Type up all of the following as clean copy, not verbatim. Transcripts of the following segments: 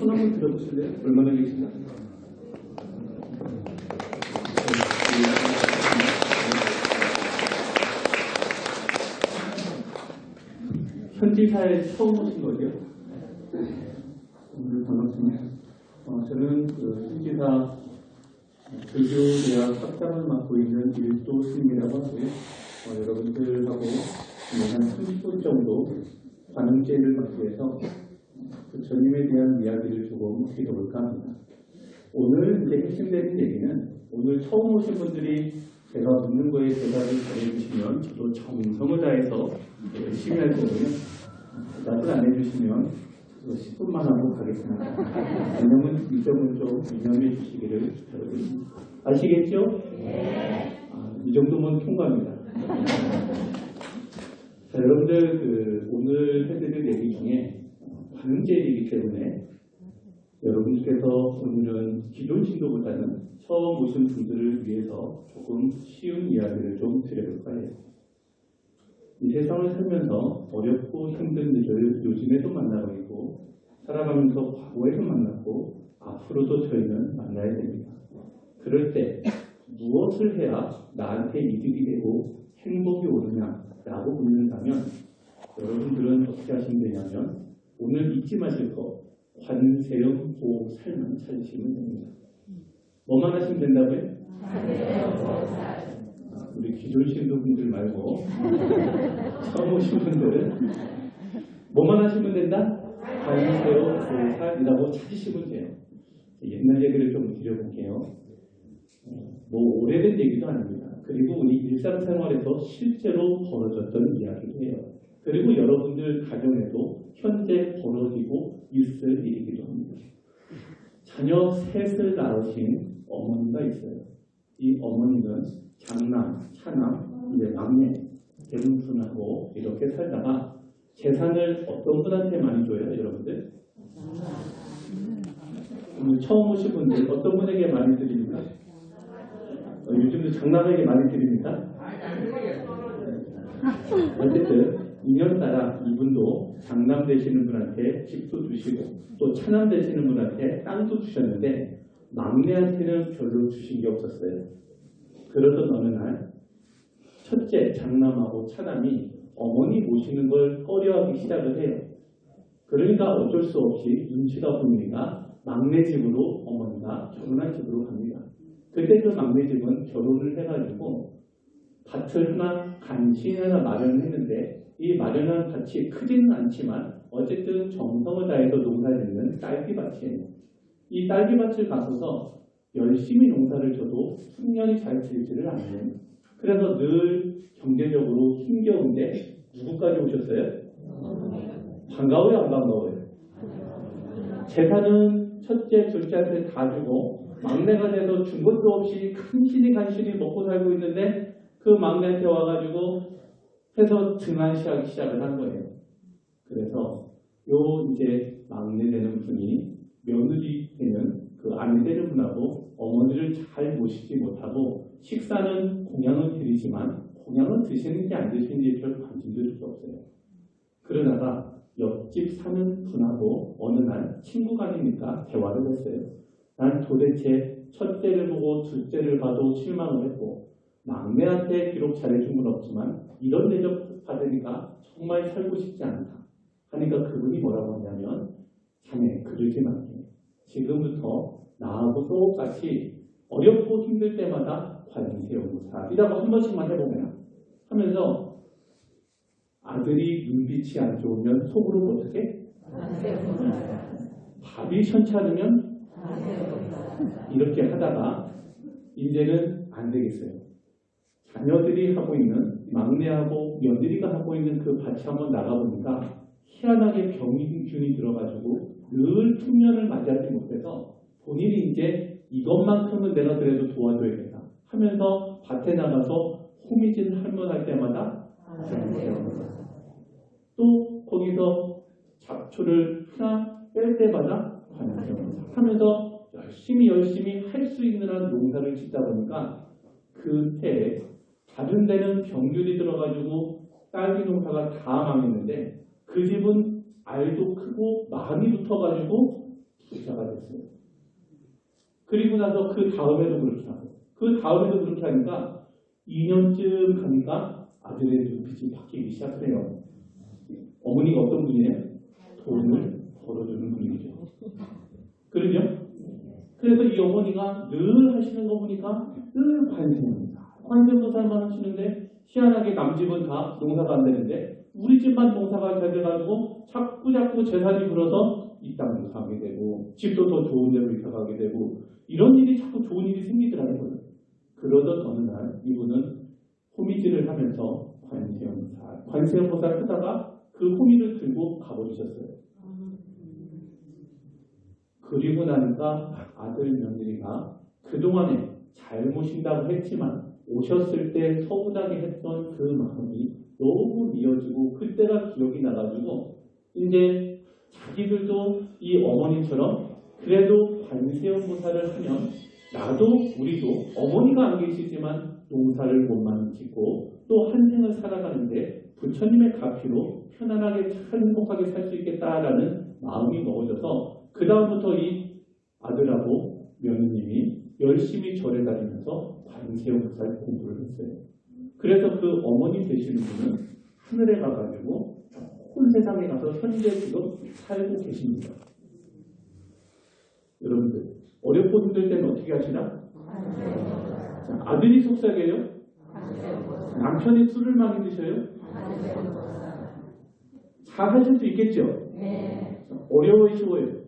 손 한번 들어보실래요? 얼마나 계시나? 현지사에 처음 오신 거죠? 오늘 반갑습니다. 저는 현지사 교교대학 학장을 맡고 있는 일도승이라고 하고요. 여러분들하고 한 30분 정도 관음제를 맡기 위해서 부처님에 대한 이야기를 조금 해볼까 합니다. 오늘 이제 핵심되는 얘기는 오늘 처음 오신 분들이 제가 묻는 거에 대답을 잘해주시면 저도 정성을 다해서 열심히 할 거고요. 대답을 안 해주시면 10분만 하고 가겠습니다. 왜냐면 이 점은 좀 유념해 주시기를 바라겠습니다. 아시겠죠? 네. 이 정도면 통과입니다. 자, 여러분들 오늘 해드릴 얘기 중에 관음제이기 때문에 여러분들께서 오늘은 기존 신도보다는 처음 오신 분들을 위해서 조금 쉬운 이야기를 좀 드려볼까 해요. 이 세상을 살면서 어렵고 힘든 일을 요즘에도 만나고 있고 살아가면서 과거에도 만났고 앞으로도 저희는 만나야 됩니다. 그럴 때 무엇을 해야 나한테 이득이 되고 행복이 오느냐라고 묻는다면 여러분들은 어떻게 하시면 되냐면 오늘 잊지 마실 거 관세음 보호 살만 찾으시면 됩니다. 뭐만 하시면 된다고요? 우리 기존 신도분들 말고 처음 오신 분들은 뭐만 하시면 된다? 관세음 보살이라고 찾으시면 돼요. 옛날 얘기를 좀 드려볼게요. 뭐 오래된 얘기도 아닙니다. 그리고 우리 일상생활에서 실제로 벌어졌던 이야기도 해요. 그리고 여러분들 가정에도 현재 벌어지고 있을 일이기도 합니다. 자녀 셋을 낳으신 어머니가 있어요. 이 어머니는 장남, 차남, 이제 막내, 대문순하고 이렇게 살다가 재산을 어떤 분한테 많이 줘요, 여러분들? 오늘 처음 오신 분들 어떤 분에게 많이 드립니까? 요즘도 장남에게 많이 드립니까? 어쨌든 인연따라 이분도 장남 되시는 분한테 집도 주시고 또 차남 되시는 분한테 땅도 주셨는데 막내한테는 별로 주신 게 없었어요. 그러던 어느 날 첫째 장남하고 차남이 어머니 모시는 걸 꺼려하기 시작을 해요. 그러니까 어쩔 수 없이 눈치가 보이니까 막내 집으로 어머니가 결혼한 집으로 갑니다. 그때 그 막내 집은 결혼을 해가지고 밭을 하나 간신히 하나 마련했는데 이 마련한 밭이 크지는 않지만 어쨌든 정성을 다해서 농사짓는 딸기밭이에요. 이 딸기밭을 가서서 열심히 농사를 져도 풍년이 잘 되지를 않아요. 그래서 늘 경제적으로 힘겨운데 누구까지 오셨어요? 반가워요, 안 반가워요? 재산은 첫째, 둘째한테 다 주고 막내가 돼서 준 것도 없이 간신히 먹고 살고 있는데 그 막내한테 와가지고 해서 등한시하기 시작을 한 거예요. 그래서 요 이제 막내 되는 분이 며느리 되는 그 아내 되는 분하고 어머니를 잘 모시지 못하고 식사는 공양은 드리지만 공양은 드시는지 안 드시는지 별 관심도 줄 수 없어요. 그러다가 옆집 사는 분하고 어느 날 친구가 아니니까 대화를 했어요. 난 도대체 첫째를 보고 둘째를 봐도 실망을 했고 막내한테 비록 잘해준 건 없지만 이런 대접 받으니까 정말 살고 싶지 않다. 하니까 그분이 뭐라고 하냐면 자네 그러지 말게. 지금부터 나하고 똑같이 어렵고 힘들 때마다 관세음보살이라고 한 번씩만 해보면 하면서 아들이 눈빛이 안 좋으면 속으로 어떻게? 밥이 현찮으면 이렇게 하다가 이제는 안 되겠어요. 자녀들이 하고 있는 막내하고 며느리가 하고 있는 그 밭이 한번 나가보니까 희한하게 병균이 들어가지고 늘 풍년을 맞이하지 못해서 본인이 이제 이것만큼은 내가 그래도 도와줘야겠다 하면서 밭에 나가서 호미질 할머니할 때마다 또 거기서 잡초를 하나 뺄 때마다 하면서 열심히 할 수 있는 한 농사를 짓다 보니까 그 해에 다른 데는 병균이 들어가지고 딸기 농사가 다 망했는데 그 집은 알도 크고 마음이 붙어가지고 불사가 됐어요. 그리고 나서 그 다음에도 그렇게 하고 그 다음에도 그렇게 하니까 2년쯤 가니까 아들의 눈빛이 바뀌기 시작해요. 어머니가 어떤 분이에요? 돈을 벌어주는 분이죠. 그러죠? 그래서 이 어머니가 늘 하시는 거 보니까 늘 관세음보살. 관세음보살만 하시는데 희한하게 남집은 다 농사가 안 되는데 우리 집만 농사가 잘 돼가지고 자꾸 재산이 불어서 이 땅도 사게 되고 집도 더 좋은 데로 이사 가게 되고 이런 일이 자꾸 좋은 일이 생기더라고요. 그러던 어느 날 이분은 호미질을 하면서 관세음보살 하다가 그 호미를 들고 가버리셨어요. 그리고 나니까 아들 며느리가 그동안에 잘 모신다고 했지만 오셨을 때 서운하게 했던 그 마음이 너무 미어지고 그때가 기억이 나가지고 이제 자기들도 이 어머니처럼 그래도 관세음보살을 하면 나도 우리도 어머니가 안 계시지만 농사를 못만 짓고 또 한 생을 살아가는데 부처님의 가피로 편안하게 잘 행복하게 살 수 있겠다라는 마음이 먹어져서 그 다음부터 이 아들하고 며느님이 열심히 절에 다니면서 관세음보살 공부를 했어요. 그래서 그 어머니 되시는 분은 하늘에 가가지고 좋은 세상에 가서 현재 지금 살고 계십니다. 여러분들 어렵고 힘들 때는 어떻게 하시나? 자, 아들이 속삭여요? 남편이 술을 많이 드셔요? 잘 하실 수 있겠죠? 네. 어려워요, 쉬워요?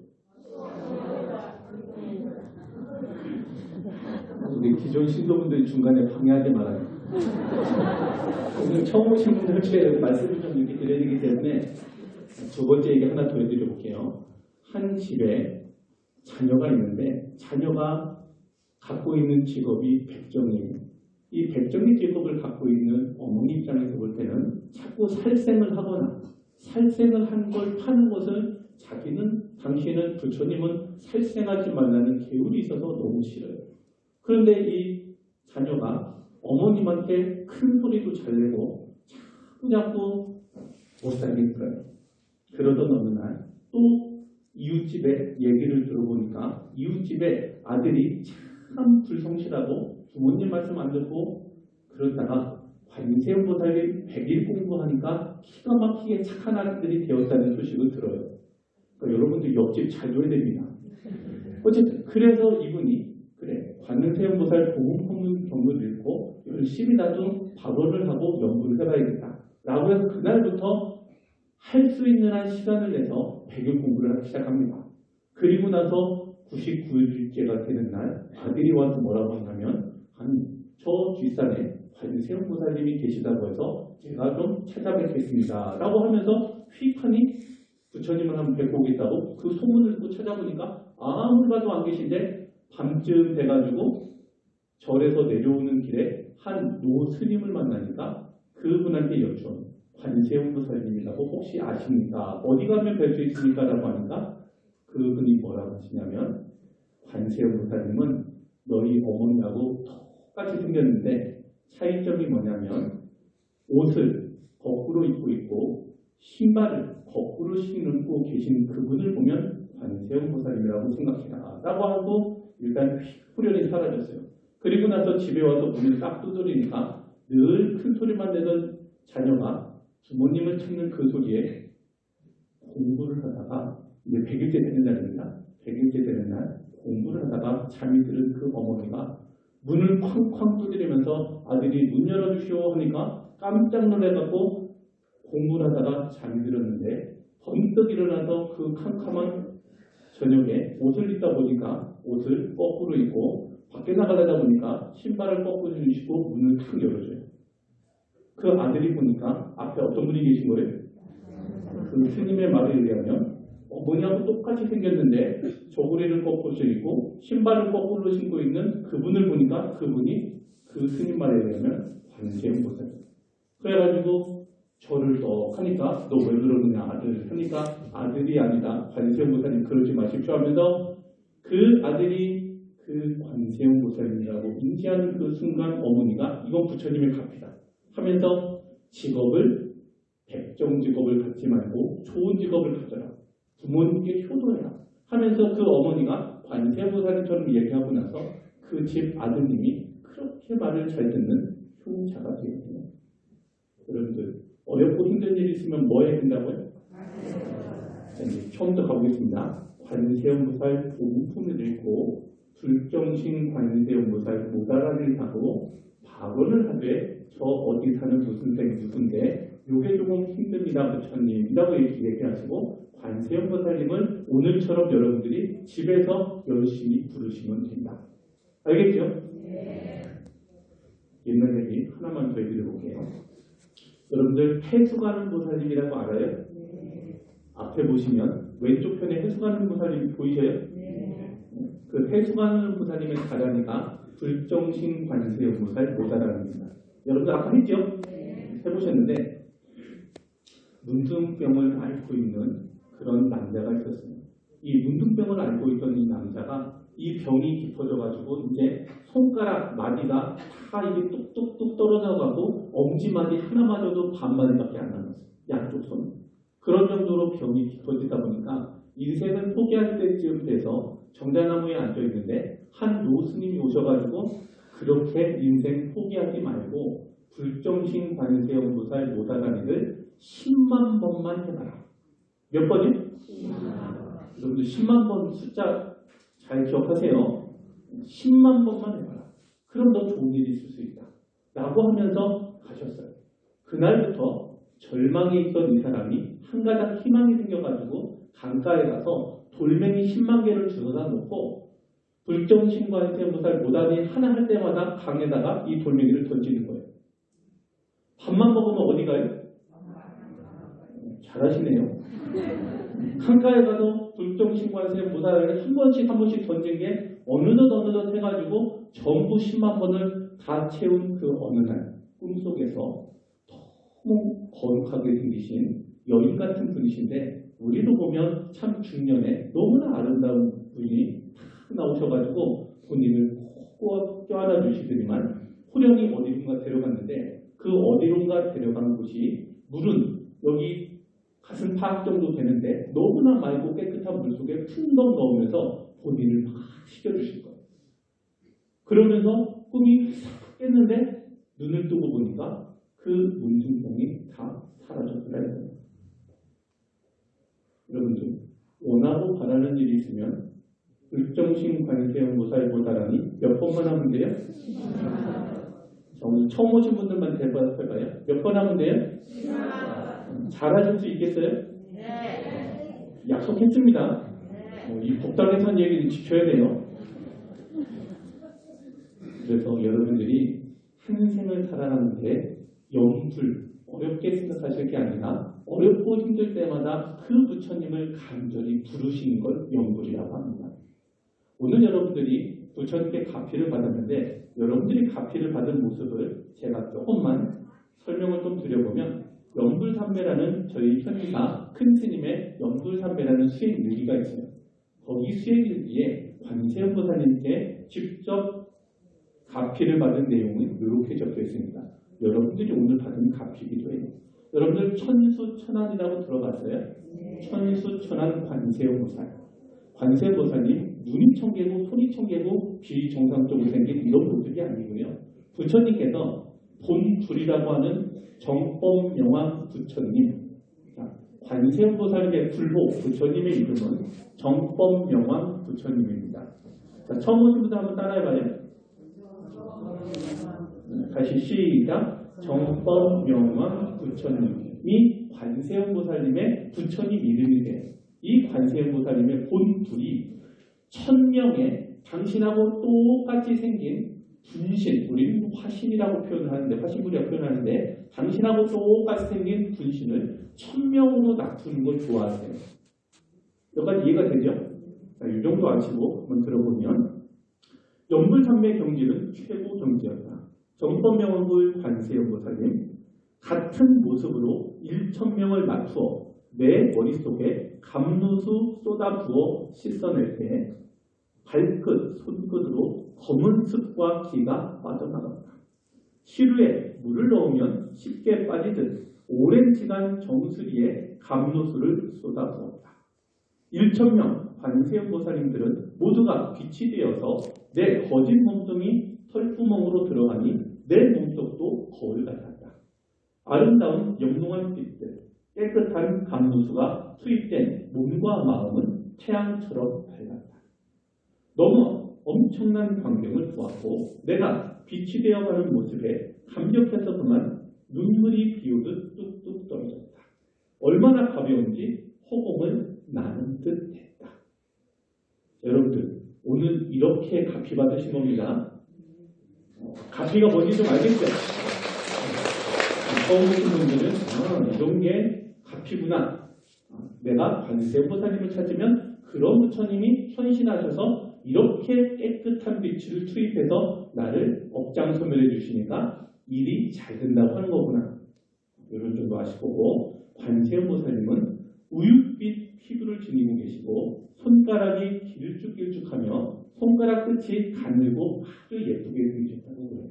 우리 기존 신도분들이 중간에 방해하지 말아요. 오늘 처음 오신 분들께 말씀을 좀 이렇게 드려야 되기 때문에 두 번째 얘기 하나 더 해드려 볼게요. 한 집에 자녀가 있는데 자녀가 갖고 있는 직업이 백정이에요. 이 백정의 직업을 갖고 있는 어머니 입장에서 볼 때는 자꾸 살생을 하거나 살생을 한 걸 파는 것을 당신은 부처님은 살생하지 말라는 계율이 있어서 너무 싫어요. 그런데 이 자녀가 어머님한테 큰 소리도 잘 내고 자꾸 못 살겠더라고요. 그러던 어느 날 또 이웃집에 얘기를 들어보니까 이웃집에 아들이 참 불성실하고 부모님 말씀 안 듣고 그러다가 관세음보살님 100일 공부하니까 기가 막히게 착한 아들이 되었다는 소식을 들어요. 그러니까 여러분들 옆집 잘 줘야 됩니다. 어쨌든 그래서 이분이 관세음보살 보훈법문 경을 읽고 열심히 나도 발언을 하고 연구를 해봐야겠다 라고 해서 그날부터 할 수 있는 한 시간을 내서 100일 공부를 하기 시작합니다. 그리고 나서 99일째가 되는 날 아들이 와서 뭐라고 하냐면 저 뒷산에 관세음보살님이 계시다고 해서 제가 좀 찾아뵙겠습니다 라고 하면서 휙하니 부처님을 한번 뵙고 오겠다고 그 소문을 듣고 찾아보니까 아무리 봐도 안 계신데 밤쯤 돼가지고 절에서 내려오는 길에 한 노스님을 만나니까 그분한테 여쭤 관세음보살님이라고 혹시 아십니까? 어디 가면 뵐 수 있습니까? 라고 하니까 그분이 뭐라고 하시냐면 관세음보살님은 너희 어머니하고 똑같이 생겼는데 차이점이 뭐냐면 옷을 거꾸로 입고 있고 신발을 거꾸로 신고 계신 그분을 보면 관세음보살님이라고 생각해라 라고 하고 일단 후련히 사라졌어요. 그리고 나서 집에 와서 문을 딱 두드리니까 늘 큰 소리만 내던 자녀가 부모님을 찾는 그 소리에 공부를 하다가 이제 100일째 되는 날입니다. 100일째 되는 날 공부를 하다가 잠이 들은 그 어머니가 문을 쾅쾅 두드리면서 아들이 문 열어주시오 하니까 깜짝 놀래갖고 공부를 하다가 잠이 들었는데 번뜩 일어나서 그 캄캄한 저녁에 옷을 입다 보니까 옷을 거꾸로 입고 밖에 나가려다 보니까 신발을 거꾸로 주시고 문을 탁 열어줘요. 그 아들이 보니까 앞에 어떤 분이 계신 거예요? 그 스님의 말에 의하면 어머니하고 똑같이 생겼는데 저고리를 거꾸로 입고 신발을 거꾸로 신고 있는 그분을 보니까 그분이 그 스님 말에 의하면 관세음보살. 그래가지고 저를 또 하니까 너 왜 그러느냐 아들 하니까 아들이 아니다 관세음보살님 그러지 마십시오 하면서 그 아들이 그 관세음보살님이라고 인지하는 그 순간 어머니가 이건 부처님의 값이다 하면서 백정 직업을 갖지 말고 좋은 직업을 가져라. 부모님께 효도해라. 하면서 그 어머니가 관세음보살처럼 얘기하고 나서 그 집 아드님이 그렇게 말을 잘 듣는 효자가 되거든요. 여러분들 어렵고 힘든 일이 있으면 뭐 해야 된다고요? 처음부터 가보겠습니다. 관세음보살 오품을 읽고 불정신 관세음보살 모다라를 하고 발언을 하되 저 어디 사는 무슨 생 무슨 데 요게 조금 힘듭니다 부처님이라고 얘기하시고 관세음보살님을 오늘처럼 여러분들이 집에서 열심히 부르시면 된다. 알겠죠? 네. 옛날 얘기 하나만 더 해드려볼게요. 여러분들 해수가는 보살님이라고 알아요? 네. 앞에 보시면 왼쪽 편에 해수가는 보살님 보이셔요? 네. 그 해수가는 보살님의 가장이가 불정신 관세음보살 모다라입니다. 여러분들 아까 했죠? 네. 해보셨는데 문둥병을 앓고 있는 그런 남자가 있었어요. 이 문둥병을 앓고 있던 이 남자가 이 병이 깊어져가지고 이제 손가락 마디가 다 이게 뚝뚝뚝 떨어져가고 엄지마디 하나마저도 반마디밖에 안 남았어요. 양쪽 손. 그런 정도로 병이 깊어지다 보니까 인생을 포기할 때쯤 돼서 정자나무에 앉아 있는데 한 노스님이 오셔가지고 그렇게 인생 포기하지 말고 불정신 관세음보살 모다라니를 10만 번만 해봐라. 몇 번이요? 여러분들 10만 번 숫자 잘 기억하세요. 10만 번만 해봐라. 그럼 더 좋은 일이 있을 수 있다. 라고 하면서 가셨어요. 그날부터 절망에 있던 이 사람이 한 가닥 희망이 생겨가지고 강가에 가서 돌멩이 10만 개를 주워다 놓고 불정신 관세음보살 모다니 하나 할 때마다 강에다가 이 돌멩이를 던지는 거예요. 밥만 먹으면 어디 가요? 잘하시네요. 강가에 가서 불정신 관세음보살을 한 번씩 던진 게 어느덧 해가지고 전부 10만 번을 다 채운 그 어느 날 꿈속에서 너무 거룩하게 생기신 여인 같은 분이신데 우리도 보면 참 중년에 너무나 아름다운 분이 탁 나오셔가지고 본인을 꼭 껴안아 주시더니만 호령이 어디론가 데려갔는데 그 어디론가 데려간 곳이 물은 여기 가슴 파악 정도 되는데 너무나 맑고 깨끗한 물속에 풍덩 넣으면서 본인을 막 식혀주실 거예요. 그러면서 꿈이 싹 깼는데 눈을 뜨고 보니까 그 문둥병이 다 사라졌더라고요. 여러분들 원하고 바라는 일이 있으면 불정신 관세음보살 모다라니 몇 번만 하면 돼요? 자, 오늘 처음 오신 분들만 대답해봐요. 몇 번 하면 돼요? 잘하실 수 있겠어요? 네. 약속했습니다. 이 복당에선 얘기는 지켜야 돼요. 그래서 여러분들이 한 생을 살아가는데 염불, 어렵게 생각하실 게 아니라 어렵고 힘들 때마다 그 부처님을 간절히 부르시는 걸 염불이라고 합니다. 오늘 여러분들이 부처님께 가피를 받았는데 여러분들이 가피를 받은 모습을 제가 조금만 설명을 좀 드려보면 염불삼매라는 저희 현이가 큰 스님의 염불삼매라는 수행일기가 있어요. 거기 수행일기에 관세음보살님께 직접 가피를 받은 내용은 이렇게 적혀 있습니다. 여러분들이 오늘 받은 가피기도 해요. 여러분들 천수천안이라고 들어봤어요? 천수천안 관세음보살. 관세음보살님 눈이 청개고 손이 청개고 비정상적으로 생긴 이런 분들이 아니고요. 부처님께서 본불이라고 하는 정법명왕 부처님, 관세음보살의 불호 부처님의 이름은 정법명왕 부처님입니다. 자, 처음 오신 분들 한번 따라해봐요. 다시 시작. 정법명왕 부처님이 관세음보살님의 부처님 이름이래요. 이 관세음보살님의 본불이 1000명의 당신하고 똑같이 생긴 분신, 우리는 화신이라고 표현을 하는데, 화신불이라고 표현하는데, 당신하고 똑같이 생긴 분신을 1000명으로 납두는 걸 좋아하세요. 여기까지 이해가 되죠? 자, 이 정도 아시고 한번 들어보면 염불삼매 경지는 최고 경지였다. 정법명왕불 관세음보살님 같은 모습으로 1000명을 납두어 내 머릿속에 감누수 쏟아부어 씻어낼 때 발끝, 손끝으로 검은 습과 기가 빠져나간다. 시루에 물을 넣으면 쉽게 빠지듯 오랜 시간 정수리에 감누수를 쏟아부었다. 1000명 관세음 보살님들은 모두가 빛이 되어서 내 거짓 몸뚱이 털구멍으로 들어가니 내 몸속도 거울 같았다. 아름다운 영롱한 빛들, 깨끗한 감무수가 투입된 몸과 마음은 태양처럼 밝았다. 너무 엄청난 광경을 보았고 내가 빛이 되어가는 모습에 감격해서 그만 눈물이 비오듯 뚝뚝 떨어졌다. 얼마나 가벼운지 허공을 나는 듯 했다. 여러분들 오늘 이렇게 가피 받으신 겁니다. 가피가 뭔지 좀 알겠죠? 처음 보신 분들은 이런 게 가피구나. 내가 관세음보살님을 찾으면 그런 부처님이 현신하셔서 이렇게 깨끗한 빛을 투입해서 나를 업장소멸해 주시니까 일이 잘 된다고 하는 거구나. 이런 정도 아실 거고, 관세음보살님은 우윳빛 피부를 지니고 계시고 손가락이 길쭉길쭉하며 손가락 끝이 가늘고 아주 예쁘게 생기셨다고 그래요.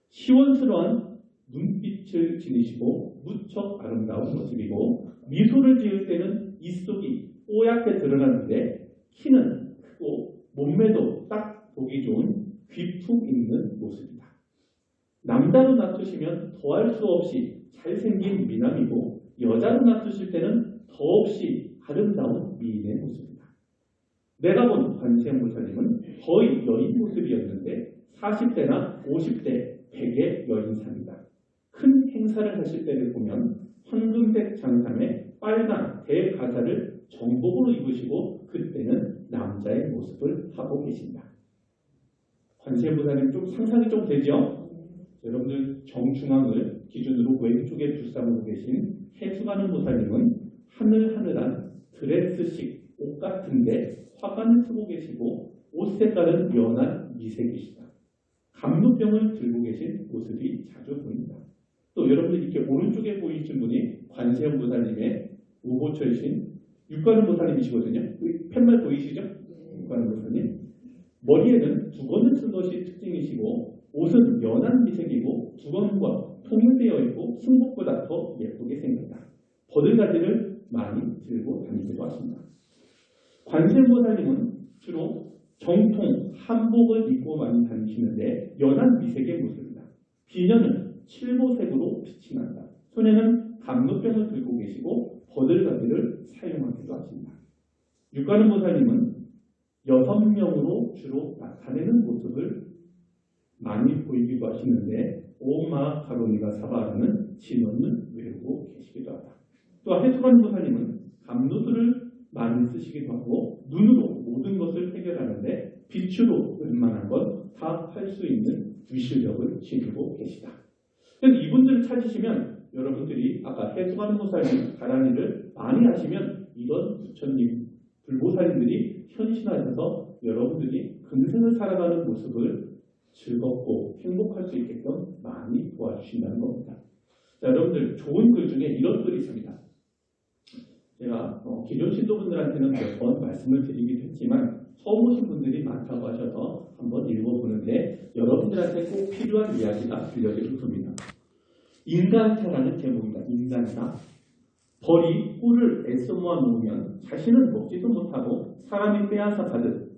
시원스러운 눈빛을 지니시고 무척 아름다운 모습이고 미소를 지을 때는 입속이 뽀얗게 드러나는데 키는 크고 몸매도 딱 보기 좋은 귀풍 있는 모습이다. 남자로 놔두시면 더할 수 없이 잘생긴 미남이고 여자로 놔두실 때는 더없이 아름다운 미인의 모습이다. 내가 본 관세음보살님은 거의 여인 모습이었는데 40대나 50대 100의 여인상이다. 큰 행사를 하실 때를 보면 황금색 장삼에 빨간 대가사를 정복으로 입으시고 그때는 남자의 모습을 하고 계신다. 관세음보살님 좀 상상이 좀 되죠? 여러분들 정중앙을 기준으로 왼쪽에 불상으로 계신 해수가는 보살님은 하늘하늘한 드레스식 옷 같은데 화관을 쓰고 계시고 옷 색깔은 연한 미색이시다. 감루병을 들고 계신 모습이 자주 보인다. 또 여러분들 이렇게 오른쪽에 보이신 분이 관세음보살님의 우보처이신 육관음보살님이시거든요. 팻말 보이시죠? 육관음보살님. 머리에는 두건을 쓴 것이 특징이시고 옷은 연한 미색이고 두건과 통일되어 있고 승복보다 더 예쁘게 생겼다. 버들가지를 많이 들고 다니기도 하십니다. 관세음보살님은 주로 정통 한복을 입고 많이 다니시는데 연한 미색의 모습이다. 비녀는 칠보색으로 빛이 난다. 손에는 감루병을 들고 계시고 버들가지를 사용하기도 하십니다. 육관음보살님은 6명으로 주로 나타내는 모습을 많이 보이기도 하시는데 오마 가로니가 사바라는 진원을 외우고 계시기도 하다. 또 해수관음보살님은 감루들을 많이 쓰시기도 하고 눈으로 모든 것을 해결하는데 빛으로 웬만한 건 다 할 수 있는 위실력을 지니고 계시다. 그래서 이분들을 찾으시면 여러분들이 아까 해수관음보살님 가라니를 많이 하시면 이런 부처님 불보살님들이 현신하셔서 여러분들이 금생을 살아가는 모습을 즐겁고 행복할 수 있게끔 많이 도와주신다는 겁니다. 자, 여러분들 좋은 글 중에 이런 글이 있습니다. 제가 기존 신도분들한테는 몇 번 말씀을 드리기도 했지만 처음 오신 분들이 많다고 하셔서 한번 읽어보는데 여러분들한테 꼭 필요한 이야기가 들려드릴 겁니다. 인간사라는 제목입니다. 인간사. 벌이 꿀을 애써 모아놓으면 자신은 먹지도 못하고 사람이 빼앗아 가듯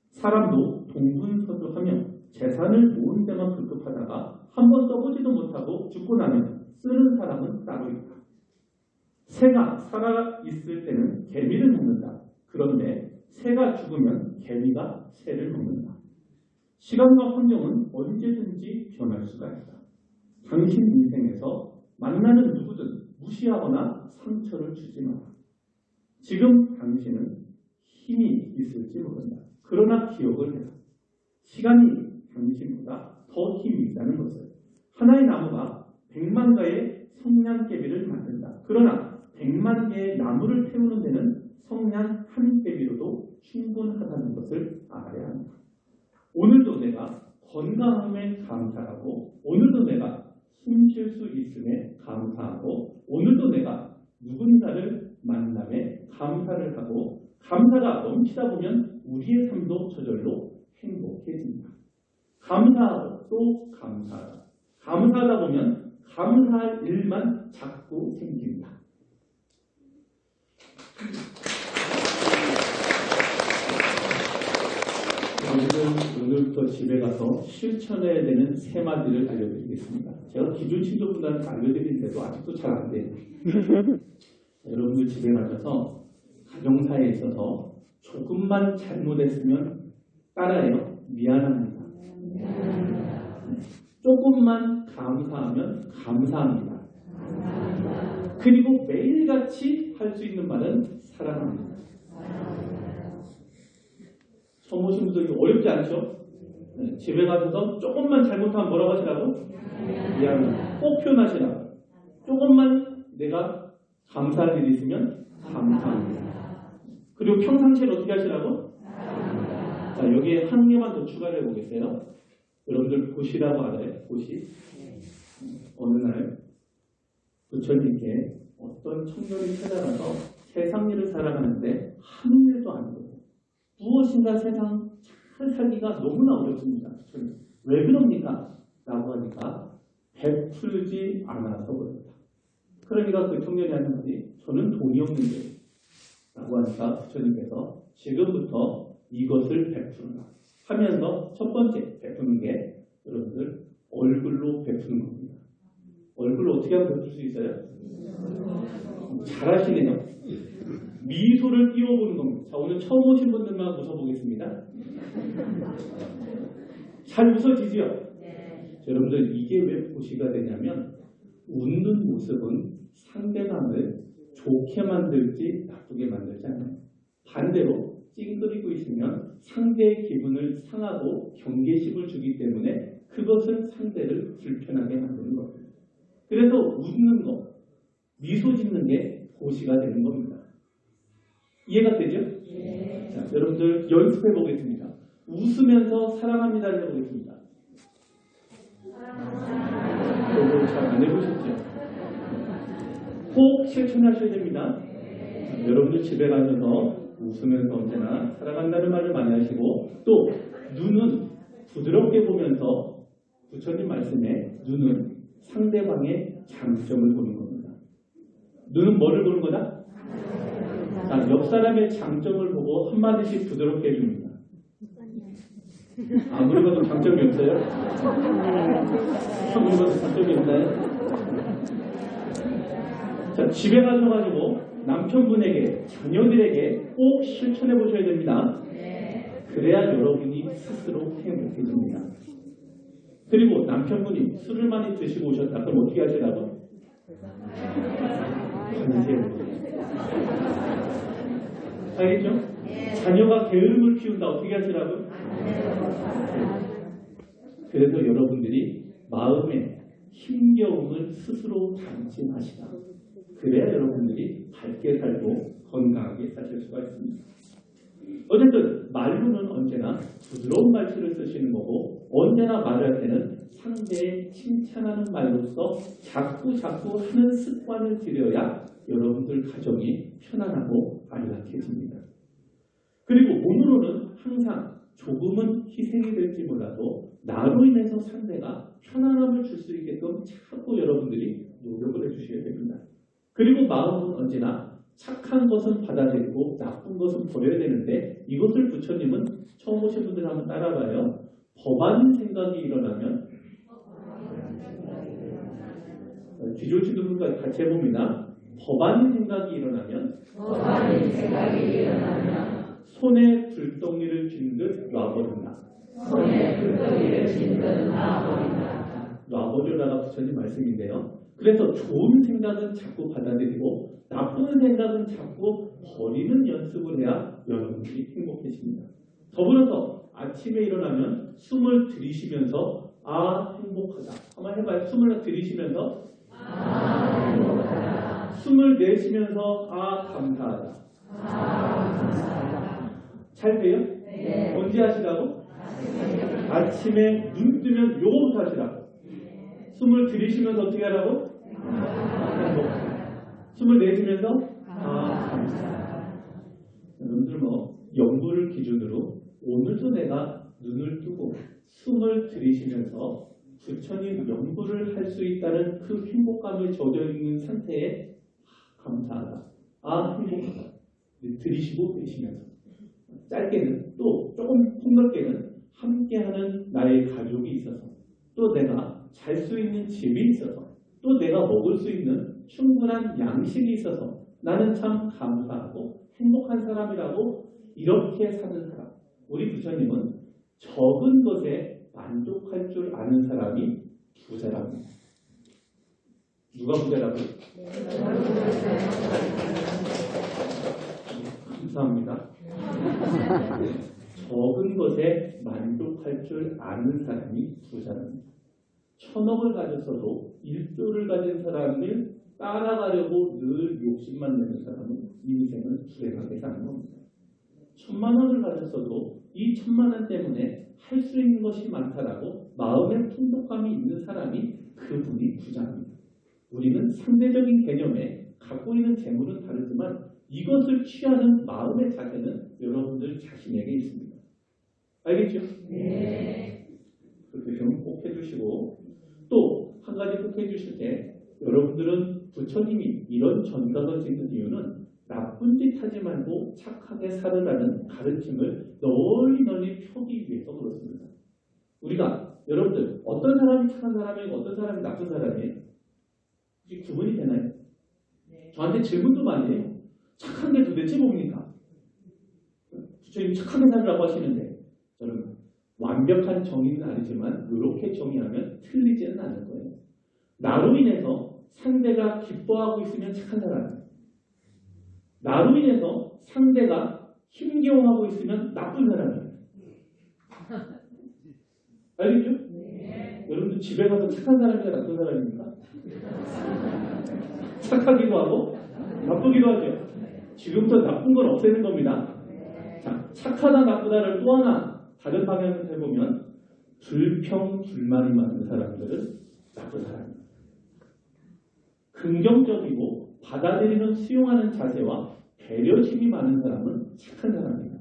사람도 동분서주하며 재산을 모은 데만 급급하다가 한번 써보지도 못하고 죽고 나면 쓰는 사람은 따로 있다. 새가 살아있을 때는 개미를 먹는다. 그런데 새가 죽으면 개미가 새를 먹는다. 시간과 환경은 언제든지 변할 수가 있다. 당신 인생에서 만나는 누구든 무시하거나 상처를 주지 마라. 지금 당신은 힘이 있을지 모른다. 그러나 기억을 해라. 시간이 당신보다 더 힘이 있다는 것을. 하나의 나무가 100만 가의 성냥개비를 만든다. 그러나 100만 개의 나무를 태우는 데는 성냥 한 개비로도 충분하다는 것을 알아야 합니다. 오늘도 내가 건강함에 감사하고 오늘도 내가 숨쉴 수 있음에 감사하고 오늘도 내가 누군가를 만남에 감사를 하고 감사가 넘치다 보면 우리의 삶도 저절로 행복해집니다. 감사하고 또 감사하다. 감사하다 보면 감사할 일만 자꾸 생깁니다. 오늘부터 집에 가서 실천해야 되는 세 마디를 알려드리겠습니다. 제가 기존 친구분들한테 알려드리는데도 아직도 잘 안 돼요. 여러분들 집에 가셔서 가정사에 있어서 조금만 잘못했으면 따라해요. 미안합니다. 조금만 감사하면 감사합니다. 그리고 매일같이 할 수 있는 말은 사랑합니다. 처음 오신 분들 어렵지 않죠? 네, 집에 가셔서 조금만 잘못하면 뭐라고 하시라고? 미안합니다. 꼭 표현하시라고. 조금만 내가 감사할 일이 있으면 감사합니다. 그리고 평상시에 어떻게 하시라고? 자, 여기에 한 개만 더 추가를 해보겠어요. 여러분들 보시라고 알아요? 보시. 어느 날 부처님께 어떤 청년이 찾아가서 세상 일을 살아가는데 한 일도 안 되고 무엇인가 세상 잘 살기가 너무나 어렵습니다. 왜 그럽니까? 라고 하니까 베풀지 않아서 그렇다. 그러니까 그 청년이 하는 말이 저는 돈이 없는데 라고 하니까 부처님께서 지금부터 이것을 베풀라 하면서 첫 번째 베푸는 게 여러분들 얼굴로 베푸는 겁니다. 얼굴로 어떻게 하면 베풀 수 있어요? 잘하시네요. 미소를 띄워보는 겁니다. 자, 오늘 처음 오신 분들만 웃어보겠습니다. 잘 웃어지죠? 네. 여러분들 이게 왜 보시가 되냐면 웃는 모습은 상대방을 좋게 만들지 나쁘게 만들지 않아요. 반대로 찡그리고 있으면 상대의 기분을 상하고 경계심을 주기 때문에 그것은 상대를 불편하게 만드는 겁니다. 그래서 웃는 거, 미소 짓는 게 보시가 되는 겁니다. 이해가 되죠? 네. 자, 여러분들 연습해 보겠습니다. 웃으면서 사랑합니다를 해보겠습니다. 여러분 잘 안 해보셨죠? 꼭 실천하셔야 됩니다. 자, 여러분들 집에 가셔서 웃으면서 언제나 사랑한다는 말을 많이 하시고 또 눈은 부드럽게 보면서 부처님 말씀에 눈은 상대방의 장점을 보는 겁니다. 눈은 뭐를 보는 거다? 자, 옆 사람의 장점을 보고 한마디씩 부드럽게 해줍니다. 아무리 봐도 장점이 없어요? 아무리 봐도 장점이 없나요? 자, 집에 가셔가지고 남편분에게, 자녀들에게 꼭 실천해 보셔야 됩니다. 그래야 여러분이 스스로 행복해집니다. 그리고 남편분이 술을 많이 드시고 오셨다. 그럼 어떻게 하시라고? 알겠죠? 자녀가 게으름을 피운다. 어떻게 하시라고? 그래서 여러분들이 마음에 힘겨움을 스스로 담지 마시라. 그래야 여러분들이 밝게 살고 건강하게 사실 수가 있습니다. 어쨌든 말로는 언제나 부드러운 말투를 쓰시는 거고 언제나 말할 때는 상대의 칭찬하는 말로써 자꾸 하는 습관을 들여야 여러분들 가정이 편안하고 안락해집니다. 그리고 몸으로는 항상 조금은 희생이 될지 몰라도 나로 인해서 상대가 편안함을 줄 수 있게끔 자꾸 여러분들이 노력을 해주셔야 됩니다. 그리고 마음은 언제나 착한 것은 받아들이고 나쁜 것은 버려야 되는데 이것을 부처님은 처음 오신 분들 한번 따라봐요. 법 아닌 생각이 일어나면 기존 친구들과 같이 해봅니다. 법 아닌 생각이 일어나면 손에 불덩이를 쥔 듯 놔버린다. 놔버려라가 부처님 말씀인데요. 그래서 좋은 생각은 자꾸 받아들이고 나쁜 생각은 자꾸 버리는 연습을 해야 여러분들이 행복해집니다. 더불어서 아침에 일어나면 숨을 들이쉬면서 아 행복하다. 한번 해봐요. 숨을 들이쉬면서 아 행복하다. 숨을 내쉬면서 아 감사하다. 잘 돼요? 네. 언제 하시라고? 아침에 눈 뜨면 요거부터 하시라고. 숨을 들이쉬면서 어떻게 하라고? 숨을 내쉬면서 감사합니다. 여러분들 연구를 기준으로 오늘도 내가 눈을 뜨고 숨을 들이쉬면서 부처님 연구를 할 수 있다는 그 행복감을 젖어있는 상태에 감사하다. 행복하다. 들이쉬고 내쉬면서 짧게는 또 조금 폭넓게는 함께하는 나의 가족이 있어서, 또 내가 잘 수 있는 집이 있어서, 또 내가 먹을 수 있는 충분한 양식이 있어서 나는 참 감사하고 행복한 사람이라고 이렇게 사는 사람. 우리 부처님은 적은 것에 만족할 줄 아는 사람이 부자랍니다. 누가 부자라고요? 감사합니다. 적은 것에 만족할 줄 아는 사람이 부자랍니다. 1000억을 가졌어도 1조를 가진 사람을 따라가려고 늘 욕심만 내는 사람은 인생을 불행하게 사는 겁니다. 1000만 원을 가졌어도 이 1000만 원 때문에 할 수 있는 것이 많다라고 마음의 풍족감이 있는 사람이 그분이 부자입니다. 우리는 상대적인 개념에 갖고 있는 재물은 다르지만 이것을 취하는 마음의 자세는 여러분들 자신에게 있습니다. 알겠죠? 네. 그렇게 좀 꼭 해주시고, 또 한 가지 꼭 해주실 때 여러분들은 부처님이 이런 전각을 찍는 이유는 나쁜 짓 하지 말고 착하게 살으라는 가르침을 널리 펴기 위해서 그렇습니다. 우리가 여러분들 어떤 사람이 착한 사람이고 어떤 사람이 나쁜 사람이에요? 이게 구분이 되나요? 네. 저한테 질문도 많이 해요. 착한 게 도대체 뭡니까? 부처님 착하게 살으라고 하시는데, 여러분 완벽한 정의는 아니지만 이렇게 정의하면 틀리지는 않을 거예요. 나로 인해서 상대가 기뻐하고 있으면 착한 사람이에요. 나로 인해서 상대가 힘겨워하고 있으면 나쁜 사람이에요. 알겠죠? 네. 여러분들 집에 가서 착한 사람이가 나쁜 사람입니까? 착하기도 하고 나쁘기도 하죠. 지금부터 나쁜 걸 없애는 겁니다. 자, 착하다 나쁘다를 또 하나 다른 방향에서 해보면 불평불만이 많은 사람들은 나쁜 사람입니다. 긍정적이고 받아들이는 수용하는 자세와 배려심이 많은 사람은 착한 사람입니다.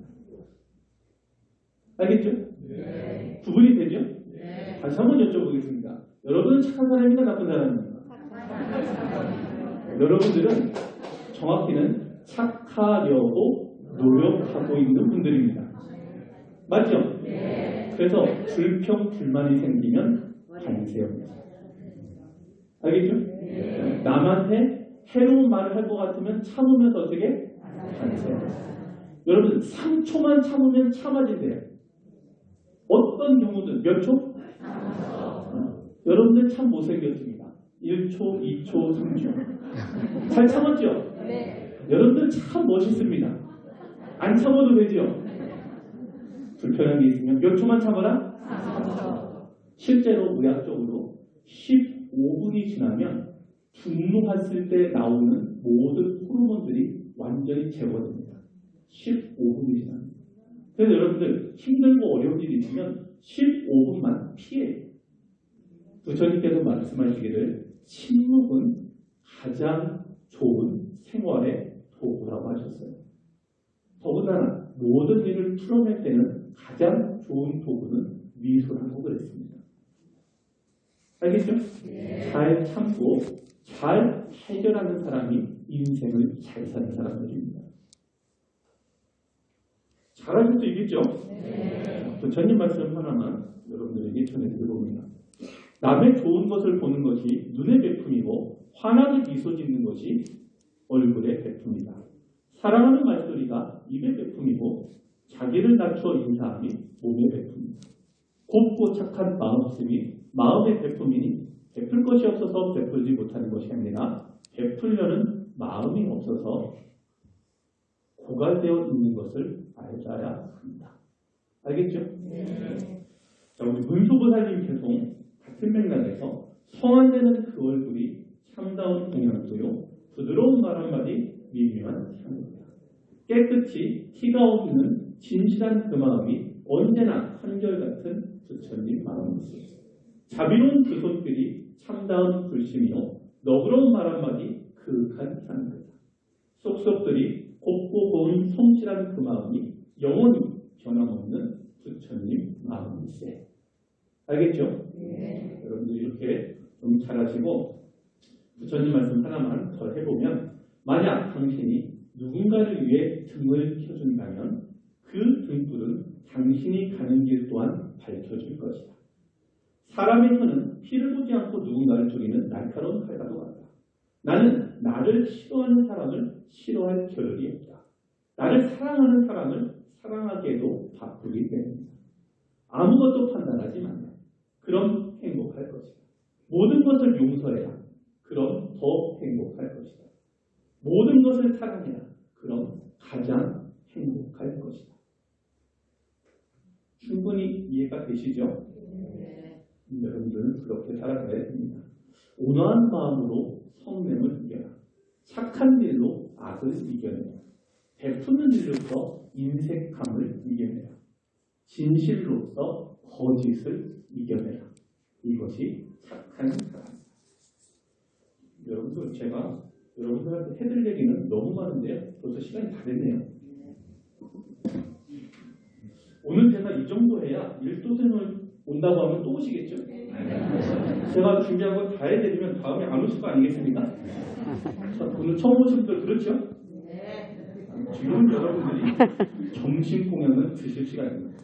알겠죠? 네. 구분이 되죠? 네. 다시 한번 여쭤보겠습니다. 여러분은 착한 사람인가 나쁜 사람입니까? 여러분들은 정확히는 착하려고 노력하고 있는 분들입니다. 맞죠? 네. 그래서 불평불만이 생기면 관세음이죠. 알겠죠? 네. 남한테 해로운 말을 할 것 같으면 참으면서 어떻게? 관세음이죠. 여러분 3초만 참으면 참아진대요. 어떤 경우든 몇 초? 여러분들 참 못생겼습니다. 1초, 2초, 3초. 잘 참았죠? 네. 여러분들 참 멋있습니다. 안 참아도 되죠? 불편한 게 있으면 몇 초만 참아라? 3초. 실제로 의학적으로 15분이 지나면 분노했을 때 나오는 모든 호르몬들이 완전히 제거됩니다. 15분이 지나면. 그래서 여러분들 힘들고 어려운 일이 있으면 15분만 피해요. 부처님께서 말씀하시기를 침묵은 가장 좋은 생활의 도구라고 하셨어요. 더군다나 모든 일을 풀어낼 때는 가장 좋은 도구는 미소라고 그랬습니다. 알겠죠? 네. 잘 참고 잘 해결하는 사람이 인생을 잘 사는 사람들입니다. 잘하실 수 있겠죠? 네. 부처님 말씀 하나만 여러분들에게 전해드려봅니다. 남의 좋은 것을 보는 것이 눈의 베품이고 환하게 미소 짓는 것이 얼굴의 베품이다. 사랑하는 말소리가 입의 베품이고 자기를 낮춰 인사함이 몸의 베품이다. 곱고 착한 마음씀이 마음의 베품이니 베풀 것이 없어서 베풀지 못하는 것이 아니라 베풀려는 마음이 없어서 고갈되어 있는 것을 알아야 합니다. 알겠죠? 네. 자, 우리 문수보살님 계속 같은 맥락에서 성안되는 그 얼굴이 참다운 공양도요 부드러운 말 한마디 미묘한 향입니다. 깨끗이 티가 없는 진실한 그 마음이 언제나 한결같은 부처님 마음이지. 자비로운 그 손길이 참다운 불심이요 너그러운 말 한마디 그윽한 향입니다. 속속들이 곱고 고운 성실한 그 마음이 영원히 변함없는 부처님 마음이세. 알겠죠? 네. 여러분들 이렇게 좀 잘하시고 부처님 말씀 하나만 더 해보면 만약 당신이 누군가를 위해 등을 켜준다면 그 등불은 당신이 가는 길 또한 밝혀줄 것이다. 사람의 혀는 피를 보지 않고 누군가를 죽이는 날카로운 칼과도 같다. 나는 나를 싫어하는 사람을 싫어할 겨를이 없다. 나를 사랑하는 사람을 사랑하기에도 바쁘기 때문이다. 아무것도 판단하지 말라. 그럼 행복할 것이다. 모든 것을 용서해라. 그럼 더 행복할 것이다. 모든 것을 사랑해라. 그럼 가장 행복할 것이다. 충분히 이해가 되시죠? 여러분들은 그렇게 살아가야 됩니다. 온화한 마음으로 성냄을 이겨라. 착한 일로 악을 이겨내라. 베푸는 일로서 인색함을 이겨내라. 진실로서 거짓을 이겨내라. 이것이 착한 사람이다. 여러분들, 제가 여러분들한테 해드릴 얘기는 너무 많은데요. 벌써 시간이 다 됐네요. 오늘 제가 이 정도 해야 일도생을 온다고 하면 또 오시겠죠? 제가 준비한 거 다 해드리면 다음에 안 오실 거 아니겠습니까? 자, 오늘 처음 오신 분들 그렇죠? 지금 여러분들이 점심 공연을 드실 시간입니다.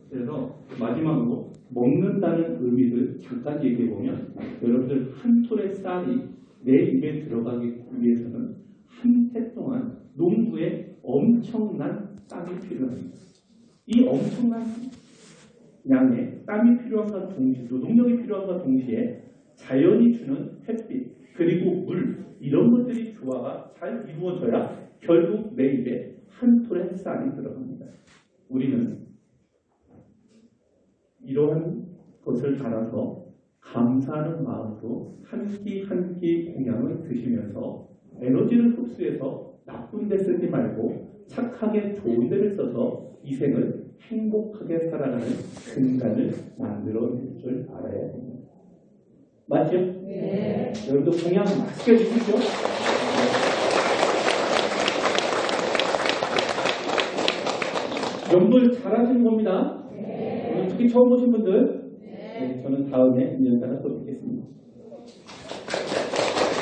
그래서 마지막으로 먹는다는 의미를 잠깐 얘기해보면 여러분들 한 톨의 쌀이 내 입에 들어가기 위해서는 한 해 동안 농부에 엄청난 땀이 필요합니다. 이 엄청난 양의 땀이 필요한과 동시에 노동력이 필요한과 동시에 자연이 주는 햇빛 그리고 물 이런 것들이 조화가 잘 이루어져야 결국 내 입에 한 톨의 쌀이 들어갑니다. 우리는 이러한 것을 따라서 감사하는 마음으로 한 끼 한 끼 공양을 드시면서 에너지를 흡수해서 나쁜 데 쓰지 말고 착하게 좋은 데를 써서 이 생을 행복하게 살아가는 근간을 만들어낼 줄 알아야 됩니다. 맞죠? 네. 여러분도 공양 맛있게 드시죠? 연불 잘하시는 겁니다. 네. 오늘 특히 처음 오신 분들, 네, 저는 다음에 2년 따라 또 뵙겠습니다.